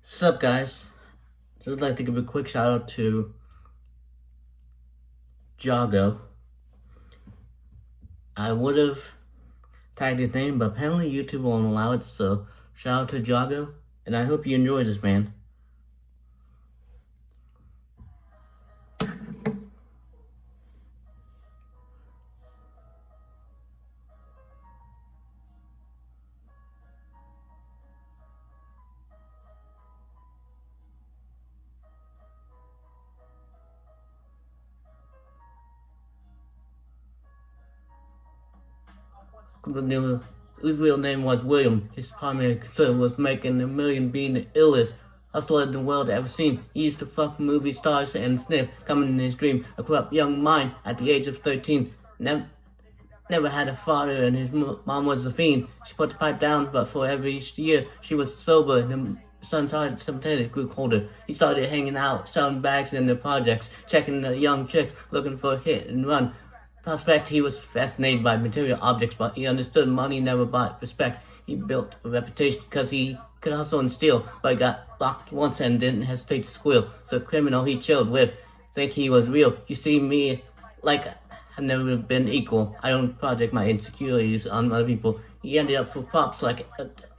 Sup guys, just like to give a quick shout out to Jago. I would have tagged his name, but apparently YouTube won't allow it, so shout out to Jago, and I hope you enjoy this, man. His real name was William. His primary concern was making $1 million, being the illest hustler in the world ever seen. He used to fuck movie stars and sniff, coming in his dream, a corrupt young mind at the age of 13. Never had a father, and his mom was a fiend. She put the pipe down, but for every year she was sober. The son's heart sympathetic grew colder. He started hanging out, selling bags in the projects, checking the young chicks, looking for a hit and run. Prospect, he was fascinated by material objects, but he understood money never bought respect. He built a reputation because he could hustle and steal, but he got locked once and didn't hesitate to squeal. So criminal he chilled with, think he was real. You see me like I've never been equal. I don't project my insecurities on other people. He ended up for props like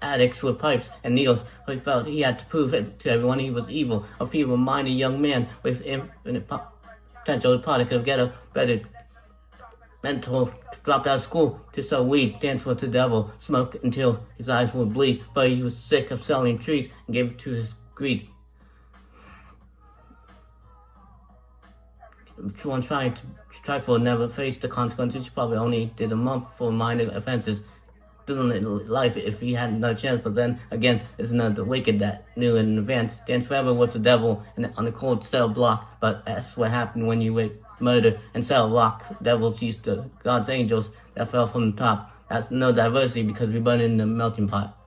addicts with pipes and needles. He felt he had to prove it to everyone he was evil. A feeble-minded young man with infinite potential, product of ghetto, better mental, dropped out of school to sell weed, dance for the devil, smoke until his eyes would bleed, but he was sick of selling trees and gave it to his greed. One trifle never faced the consequences. He probably only did a month for minor offenses. Doing life if he had no chance, but then again, there's another wicked that knew in advance. Dance forever with the devil and on a cold cell block, but that's what happened when you rape, murder, and sell rock. Devils used to God's angels that fell from the top. That's no diversity because we burn in the melting pot.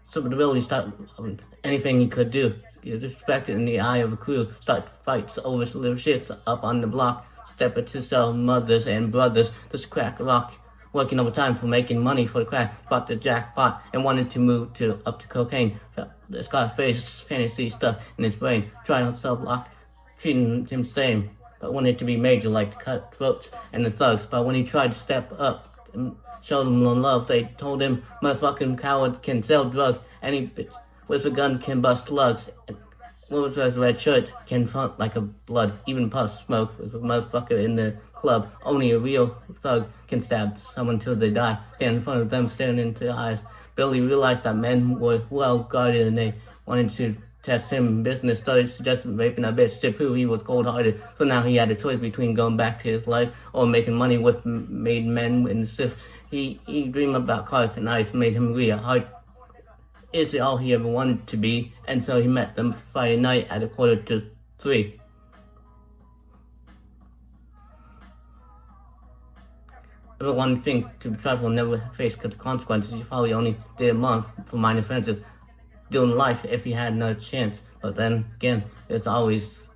So the Billy started anything he could do. He was respected in the eye of a crew. Start fights over little shits up on the block. Step it to sell mothers and brothers. This crack rock, working overtime for making money for the crack. Bought the jackpot and wanted to move up to cocaine. Felt the Scarface fantasy stuck in his brain. Trying to sell block, treating him same, but wanted to be major like the cutthroats and the thugs. But when he tried to step up and show them no love, they told him, motherfucking coward can sell drugs. Any bitch with a gun can bust slugs. With a red shirt can front like a blood. Even puff smoke with a motherfucker in the club. Only a real thug can stab someone till they die. Stand in front of them, staring into their eyes. Billy realized that men were well guarded and they wanted to test him in business. Started suggesting raping a bitch to prove he was cold-hearted. So now he had a choice between going back to his life or making money with made men in the SIF. He dreamed about cars and ice, made him real hard. Is all he ever wanted to be, and so he met them Friday night at 2:45. Everyone think to trifle never face the consequences. He probably only did a month for minor offenses. Doing life if he had no chance. But then again, there's always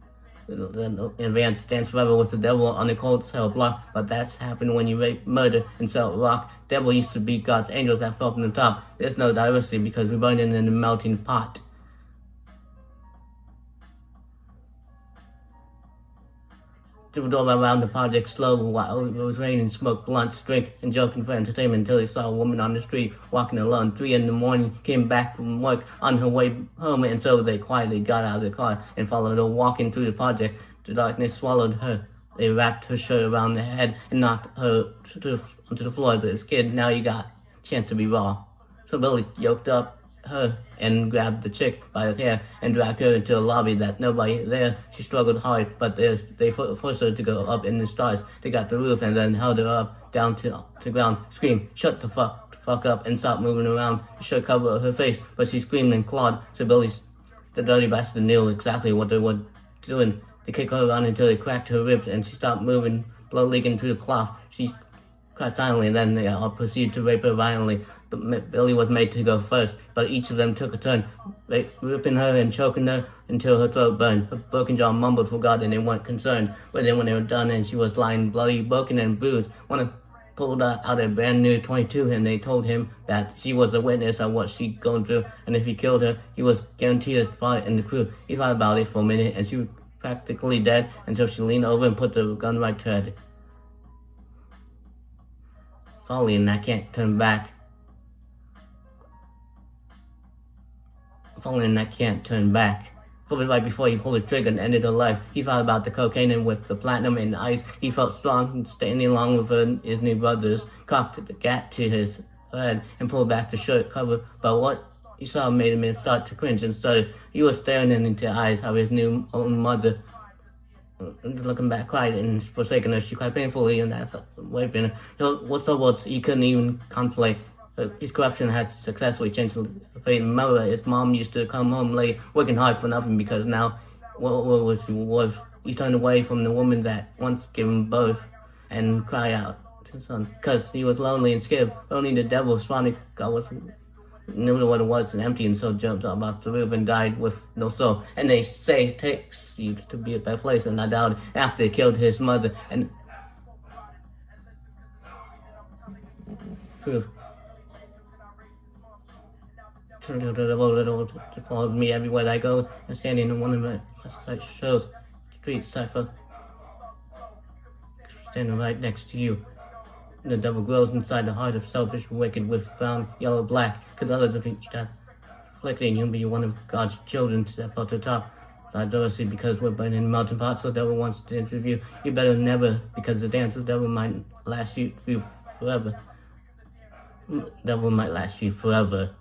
advance stands forever with the devil on the cold cell block, but that's happened when you rape, murder, and sell rock. Devil used to be God's angels that fell from the top. There's no diversity because we burn in the melting pot. Drove around the project slow while it was raining, smoked blunts, drink, and joking for entertainment until he saw a woman on the street walking alone. 3 a.m, came back from work on her way home, and so they quietly got out of the car and followed her walking through the project. The darkness swallowed her. They wrapped her shirt around her head and knocked her onto the floor. This kid, now you got a chance to be raw. So Billy yoked up her and grabbed the chick by the hair and dragged her into a lobby that nobody there. She struggled hard, but they forced her to go up in the stars. They got the roof and then held her up down to the ground. Screamed, shut the fuck up and stop moving around. The shirt covered her face, but she screamed and clawed. So the dirty bastard, knew exactly what they were doing. They kicked her around until they cracked her ribs and she stopped moving, blood leaking through the cloth. She cried silently and then they all proceeded to rape her violently. But Billy was made to go first, but each of them took a turn, ripping her and choking her until her throat burned. Her broken jaw mumbled for God and they weren't concerned. But then when they were done and she was lying bloody, broken, and bruised, one of pulled out a brand new 22, and they told him that she was a witness of what she'd gone through, and if he killed her, he was guaranteed a spot in the crew. He thought about it for a minute, and she was practically dead until she leaned over and put the gun right to her head. Folly, and I can't turn back. Falling and I can't turn back. Probably right before he pulled the trigger and ended her life, he thought about the cocaine and with the platinum and the ice. He felt strong, standing along with his new brothers, cocked the gat to his head and pulled back the shirt cover. But what he saw made him start to cringe and started. He was staring into the eyes of his new own mother. Looking back, cried and forsaken her. She cried painfully, and that's wiping her. What's up? What he couldn't even contemplate. His corruption had successfully changed the fate. Remember, his mom used to come home late, working hard for nothing because now, what was he worth? He turned away from the woman that once gave him birth and cried out to his son because he was lonely and scared. Only the devil responded. God was knew what it was and empty, and so jumped up off the roof and died with no soul. And they say it takes you to be a better place, and I doubt it. After he killed his mother and follows me everywhere I go, and standing in one of my shows, street cipher, standing right next to you. The devil grows inside the heart of selfish, wicked, with brown, yellow, black, because others of that reflecting you be one of God's children to step up to the top. Not Dorothy, because we're burning in mountain pots, so the devil wants to interview you better never, because the dance with the devil might last you forever. Devil might last you forever.